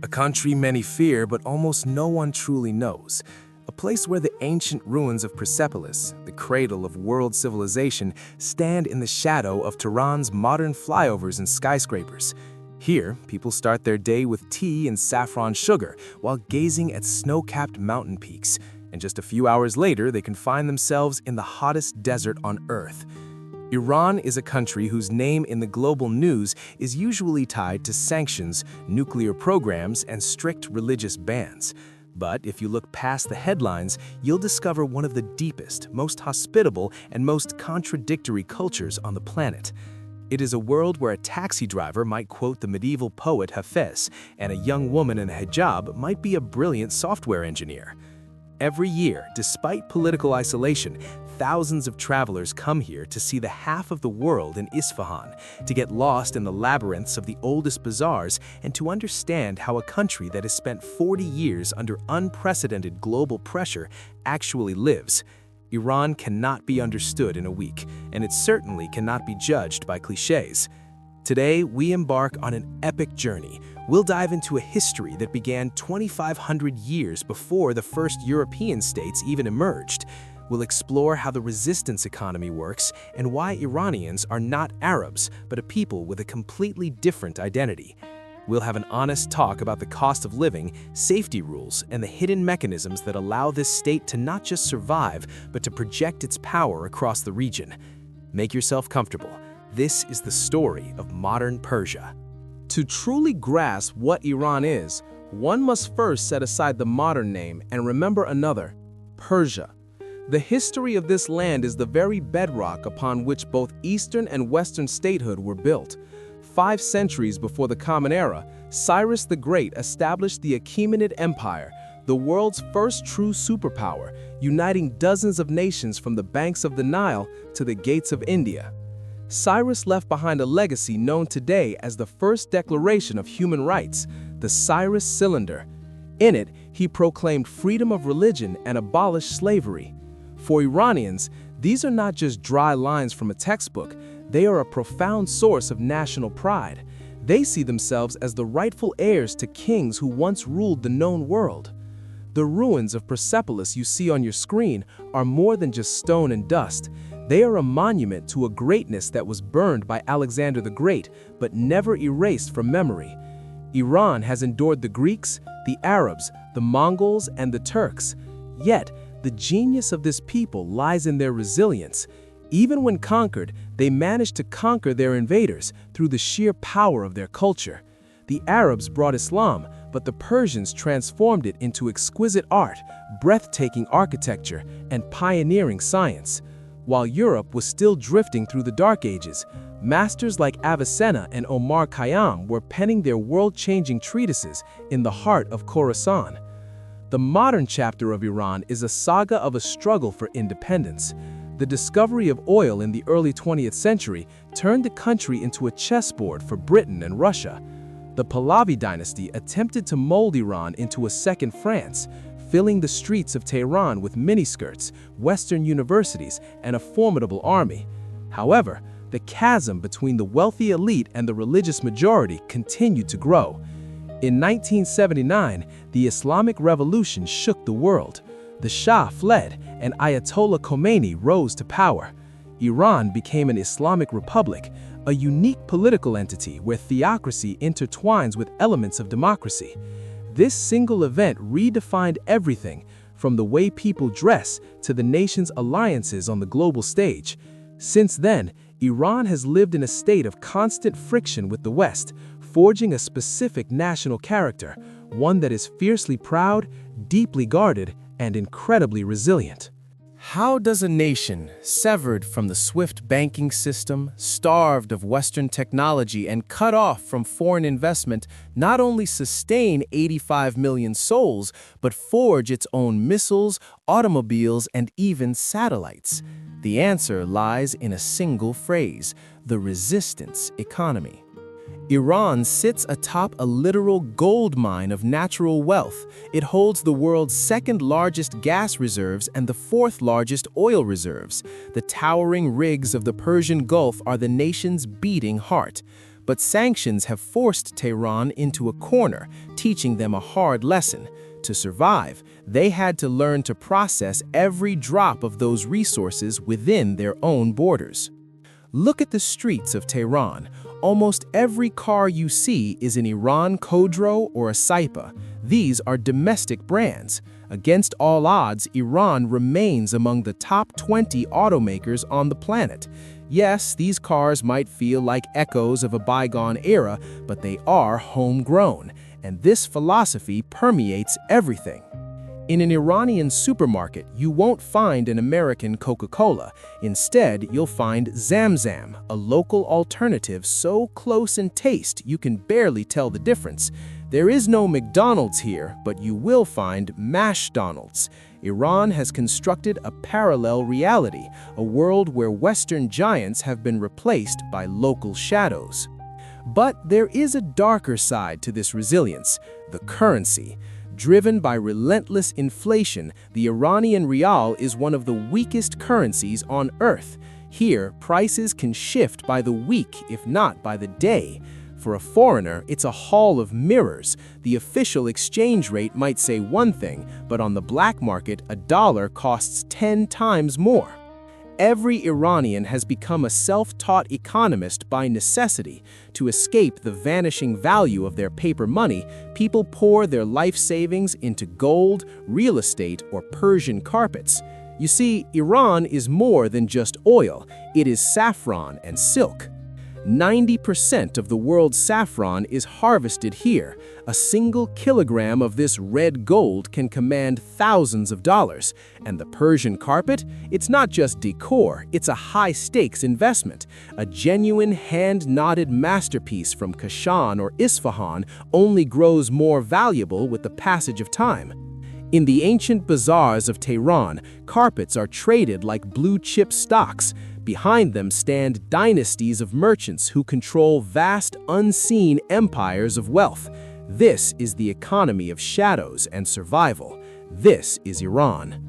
country many fear but almost no one truly knows. A place where the ancient ruins of Persepolis, the cradle of world civilization, stand in the shadow of Tehran's modern flyovers and skyscrapers. Here, people start their day with tea and saffron sugar while gazing at snow-capped mountain peaks, and just a few hours later they can find themselves in the hottest desert on Earth. Iran is a country whose name in the global news is usually tied to sanctions, nuclear programs, and strict religious bans. But if you look past the headlines, you'll discover one of the deepest, most hospitable, and most contradictory cultures on the planet. It is a world where a taxi driver might quote the medieval poet Hafez, and a young woman in a hijab might be a brilliant software engineer. Every year, despite political isolation, thousands of travelers come here to see the half of the world in Isfahan, to get lost in the labyrinths of the oldest bazaars, and to understand how a country that has spent 40 years under unprecedented global pressure actually lives. Iran cannot be understood in a week, and it certainly cannot be judged by cliches. Today, we embark on an epic journey. We'll dive into a history that began 2,500 years before the first European states even emerged. We'll explore how the resistance economy works and why Iranians are not Arabs, but a people with a completely different identity. We'll have an honest talk about the cost of living, safety rules, and the hidden mechanisms that allow this state to not just survive, but to project its power across the region. Make yourself comfortable. This is the story of modern Persia. To truly grasp what Iran is, one must first set aside the modern name and remember another, Persia. The history of this land is the very bedrock upon which both Eastern and Western statehood were built. 5 centuries before the Common Era, Cyrus the Great established the Achaemenid Empire, the world's first true superpower, uniting dozens of nations from the banks of the Nile to the gates of India. Cyrus left behind a legacy known today as the first declaration of human rights, the Cyrus Cylinder. In it, he proclaimed freedom of religion and abolished slavery. For Iranians, these are not just dry lines from a textbook, they are a profound source of national pride. They see themselves as the rightful heirs to kings who once ruled the known world. The ruins of Persepolis you see on your screen are more than just stone and dust. They are a monument to a greatness that was burned by Alexander the Great, but never erased from memory. Iran has endured the Greeks, the Arabs, the Mongols, and the Turks. Yet, the genius of this people lies in their resilience. Even when conquered, they managed to conquer their invaders through the sheer power of their culture. The Arabs brought Islam, but the Persians transformed it into exquisite art, breathtaking architecture, and pioneering science. While Europe was still drifting through the Dark Ages, masters like Avicenna and Omar Khayyam were penning their world-changing treatises in the heart of Khorasan. The modern chapter of Iran is a saga of a struggle for independence. The discovery of oil in the early 20th century turned the country into a chessboard for Britain and Russia. The Pahlavi dynasty attempted to mold Iran into a second France, filling the streets of Tehran with miniskirts, Western universities, and a formidable army. However, the chasm between the wealthy elite and the religious majority continued to grow. In 1979, the Islamic Revolution shook the world. The Shah fled, and Ayatollah Khomeini rose to power. Iran became an Islamic republic, a unique political entity where theocracy intertwines with elements of democracy. This single event redefined everything, from the way people dress to the nation's alliances on the global stage. Since then, Iran has lived in a state of constant friction with the West, forging a specific national character, one that is fiercely proud, deeply guarded, and incredibly resilient. How does a nation, severed from the swift banking system, starved of Western technology, and cut off from foreign investment, not only sustain 85 million souls, but forge its own missiles, automobiles, and even satellites? The answer lies in a single phrase: the resistance economy. Iran sits atop a literal gold mine of natural wealth. It holds the world's second largest gas reserves and the fourth largest oil reserves. The towering rigs of the Persian Gulf are the nation's beating heart. But sanctions have forced Tehran into a corner, teaching them a hard lesson. To survive, they had to learn to process every drop of those resources within their own borders. Look at the streets of Tehran. Almost every car you see is an Iran Khodro or a Saipa. These are domestic brands. Against all odds, Iran remains among the top 20 automakers on the planet. Yes, these cars might feel like echoes of a bygone era, but they are homegrown, and this philosophy permeates everything. In an Iranian supermarket, you won't find an American Coca-Cola. Instead, you'll find Zamzam, a local alternative so close in taste you can barely tell the difference. There is no McDonald's here, but you will find Mashdonald's. Iran has constructed a parallel reality, a world where Western giants have been replaced by local shadows. But there is a darker side to this resilience: the currency. Driven by relentless inflation, the Iranian rial is one of the weakest currencies on earth. Here, prices can shift by the week, if not by the day. For a foreigner, it's a hall of mirrors. The official exchange rate might say one thing, but on the black market, a dollar costs 10 times more. Every Iranian has become a self-taught economist by necessity. To escape the vanishing value of their paper money, people pour their life savings into gold, real estate, or Persian carpets. You see, Iran is more than just oil. It is saffron and silk. 90% of the world's saffron is harvested here. A single kilogram of this red gold can command thousands of dollars. And the Persian carpet? It's not just decor, it's a high-stakes investment. A genuine hand-knotted masterpiece from Kashan or Isfahan only grows more valuable with the passage of time. In the ancient bazaars of Tehran, carpets are traded like blue-chip stocks. Behind them stand dynasties of merchants who control vast, unseen empires of wealth. This is the economy of shadows and survival. This is Iran.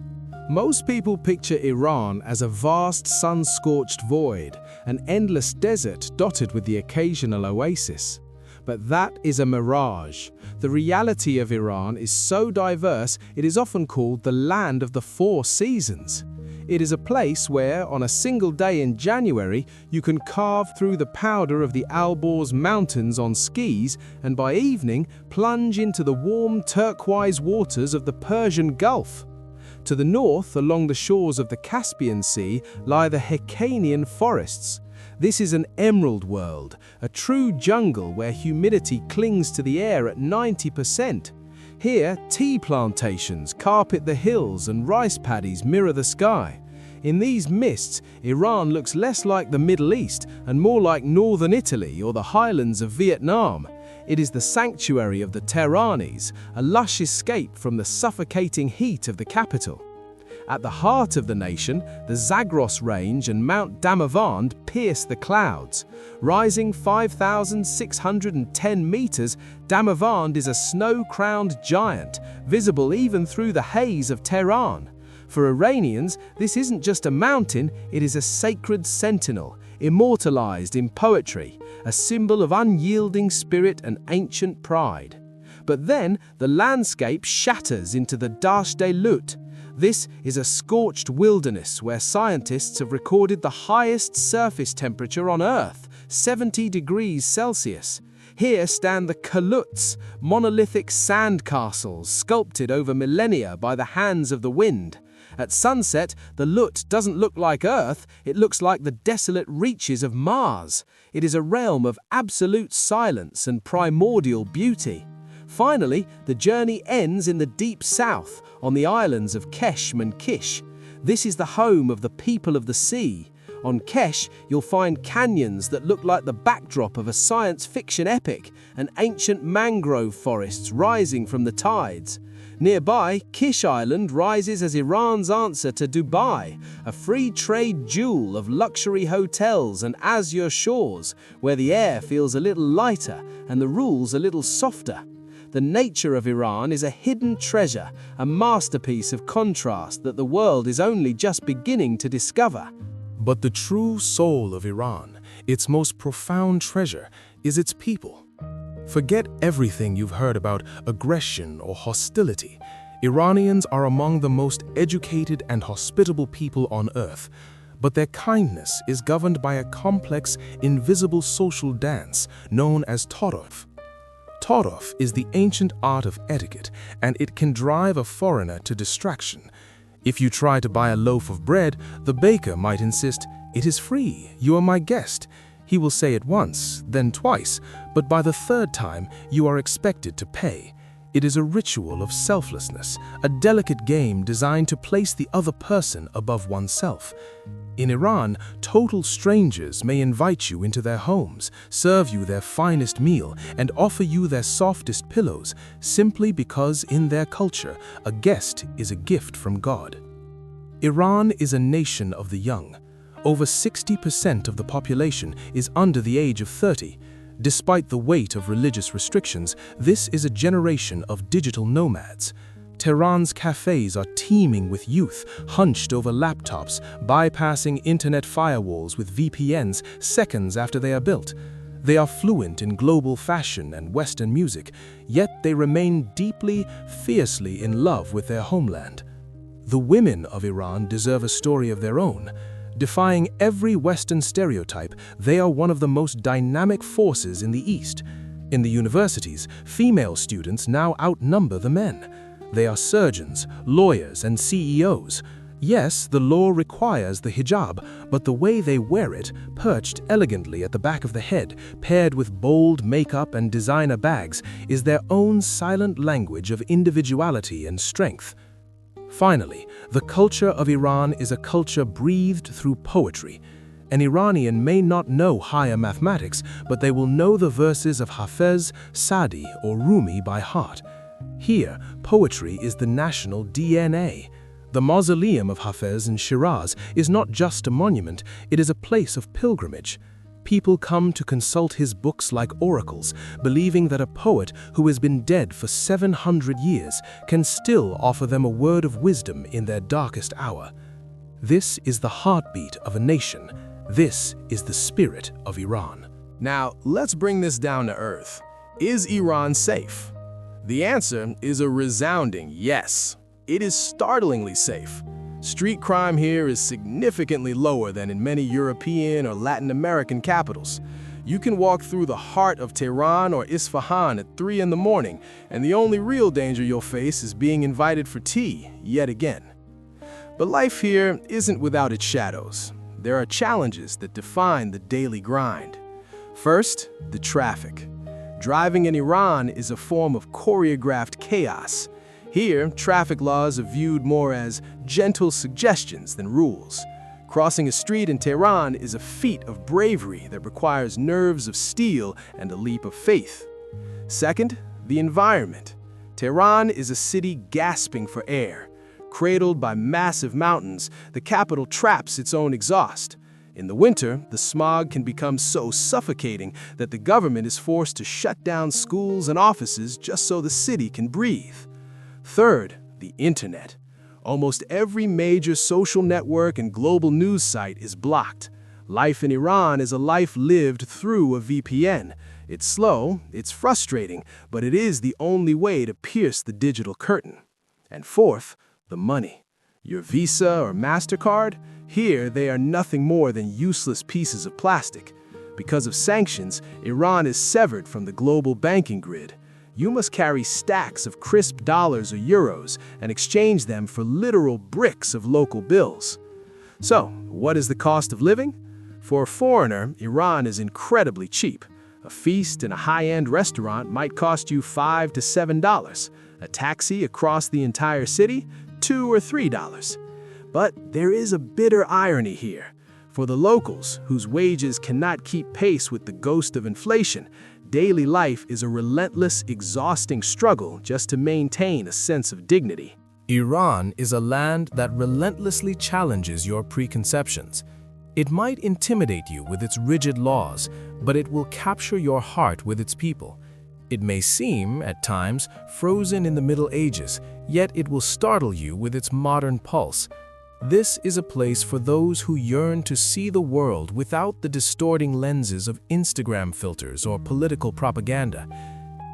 Most people picture Iran as a vast sun-scorched void, an endless desert dotted with the occasional oasis. But that is a mirage. The reality of Iran is so diverse, it is often called the land of the four seasons. It is a place where, on a single day in January, you can carve through the powder of the Alborz Mountains on skis and by evening plunge into the warm turquoise waters of the Persian Gulf. To the north, along the shores of the Caspian Sea, lie the Hyrcanian forests. This is an emerald world, a true jungle where humidity clings to the air at 90%. Here, tea plantations carpet the hills and rice paddies mirror the sky. In these mists, Iran looks less like the Middle East and more like northern Italy or the highlands of Vietnam. It is the sanctuary of the Tehranis, a lush escape from the suffocating heat of the capital. At the heart of the nation, the Zagros Range and Mount Damavand pierce the clouds. Rising 5,610 meters, Damavand is a snow-crowned giant, visible even through the haze of Tehran. For Iranians, this isn't just a mountain, it is a sacred sentinel, immortalized in poetry, a symbol of unyielding spirit and ancient pride. But then, the landscape shatters into the Dasht-e-Lut. This is a scorched wilderness where scientists have recorded the highest surface temperature on Earth, 70 degrees Celsius. Here stand the Kaluts, monolithic sand castles sculpted over millennia by the hands of the wind. At sunset, the Lut doesn't look like Earth, it looks like the desolate reaches of Mars. It is a realm of absolute silence and primordial beauty. Finally, the journey ends in the deep south, on the islands of Keshm and Kish. This is the home of the people of the sea. On Kesh, you'll find canyons that look like the backdrop of a science fiction epic, and ancient mangrove forests rising from the tides. Nearby, Kish Island rises as Iran's answer to Dubai, a free trade jewel of luxury hotels and azure shores, where the air feels a little lighter and the rules a little softer. The nature of Iran is a hidden treasure, a masterpiece of contrast that the world is only just beginning to discover. But the true soul of Iran, its most profound treasure, is its people. Forget everything you've heard about aggression or hostility. Iranians are among the most educated and hospitable people on earth, but their kindness is governed by a complex, invisible social dance known as tarof. Tarof is the ancient art of etiquette, and it can drive a foreigner to distraction. If you try to buy a loaf of bread, the baker might insist, "It is free, you are my guest." He will say it once, then twice, but by the third time, you are expected to pay. It is a ritual of selflessness, a delicate game designed to place the other person above oneself. In Iran, total strangers may invite you into their homes, serve you their finest meal, and offer you their softest pillows, simply because in their culture, a guest is a gift from God. Iran is a nation of the young. Over 60% of the population is under the age of 30. Despite the weight of religious restrictions, this is a generation of digital nomads. Tehran's cafes are teeming with youth, hunched over laptops, bypassing internet firewalls with VPNs seconds after they are built. They are fluent in global fashion and Western music, yet they remain deeply, fiercely in love with their homeland. The women of Iran deserve a story of their own. Defying every Western stereotype, they are one of the most dynamic forces in the East. In the universities, female students now outnumber the men. They are surgeons, lawyers, and CEOs. Yes, the law requires the hijab, but the way they wear it, perched elegantly at the back of the head, paired with bold makeup and designer bags, is their own silent language of individuality and strength. Finally, the culture of Iran is a culture breathed through poetry. An Iranian may not know higher mathematics, but they will know the verses of Hafez, Sadi, or Rumi by heart. Here, poetry is the national DNA. The mausoleum of Hafez in Shiraz is not just a monument, it is a place of pilgrimage. People come to consult his books like oracles, believing that a poet who has been dead for 700 years can still offer them a word of wisdom in their darkest hour. This is the heartbeat of a nation. This is the spirit of Iran. Now, let's bring this down to earth. Is Iran safe? The answer is a resounding yes. It is startlingly safe. Street crime here is significantly lower than in many European or Latin American capitals. You can walk through the heart of Tehran or Isfahan at 3 in the morning, and the only real danger you'll face is being invited for tea, yet again. But life here isn't without its shadows. There are challenges that define the daily grind. First, the traffic. Driving in Iran is a form of choreographed chaos. Here, traffic laws are viewed more as gentle suggestions than rules. Crossing a street in Tehran is a feat of bravery that requires nerves of steel and a leap of faith. Second, the environment. Tehran is a city gasping for air. Cradled by massive mountains, the capital traps its own exhaust. In the winter, the smog can become so suffocating that the government is forced to shut down schools and offices just so the city can breathe. Third, the internet. Almost every major social network and global news site is blocked. Life in Iran is a life lived through a VPN. It's slow, it's frustrating, but it is the only way to pierce the digital curtain. And fourth, the money. Your Visa or MasterCard? Here, they are nothing more than useless pieces of plastic. Because of sanctions, Iran is severed from the global banking grid. You must carry stacks of crisp dollars or euros and exchange them for literal bricks of local bills. So, what is the cost of living? For a foreigner, Iran is incredibly cheap. A feast in a high-end restaurant might cost you $5 to $7. A taxi across the entire city, $2 or $3. But there is a bitter irony here. For the locals, whose wages cannot keep pace with the ghost of inflation, daily life is a relentless, exhausting struggle just to maintain a sense of dignity. Iran is a land that relentlessly challenges your preconceptions. It might intimidate you with its rigid laws, but it will capture your heart with its people. It may seem, at times, frozen in the Middle Ages, yet it will startle you with its modern pulse. This is a place for those who yearn to see the world without the distorting lenses of Instagram filters or political propaganda.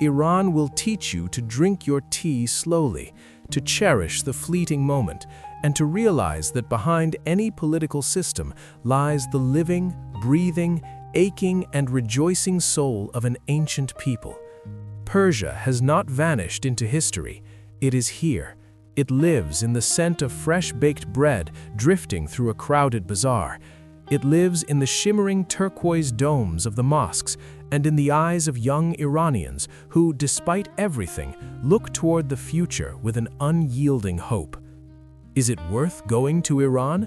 Iran will teach you to drink your tea slowly, to cherish the fleeting moment, and to realize that behind any political system lies the living, breathing, aching, and rejoicing soul of an ancient people. Persia has not vanished into history. It is here. It lives in the scent of fresh-baked bread drifting through a crowded bazaar. It lives in the shimmering turquoise domes of the mosques and in the eyes of young Iranians who, despite everything, look toward the future with an unyielding hope. Is it worth going to Iran?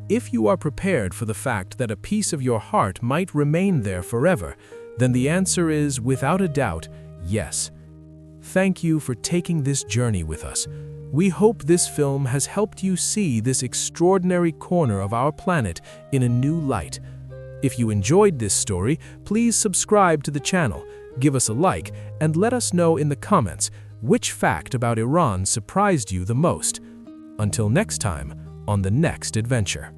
If you are prepared for the fact that a piece of your heart might remain there forever, then the answer is, without a doubt, yes. Thank you for taking this journey with us. We hope this film has helped you see this extraordinary corner of our planet in a new light. If you enjoyed this story, please subscribe to the channel, give us a like, and let us know in the comments which fact about Iran surprised you the most. Until next time, on the next adventure.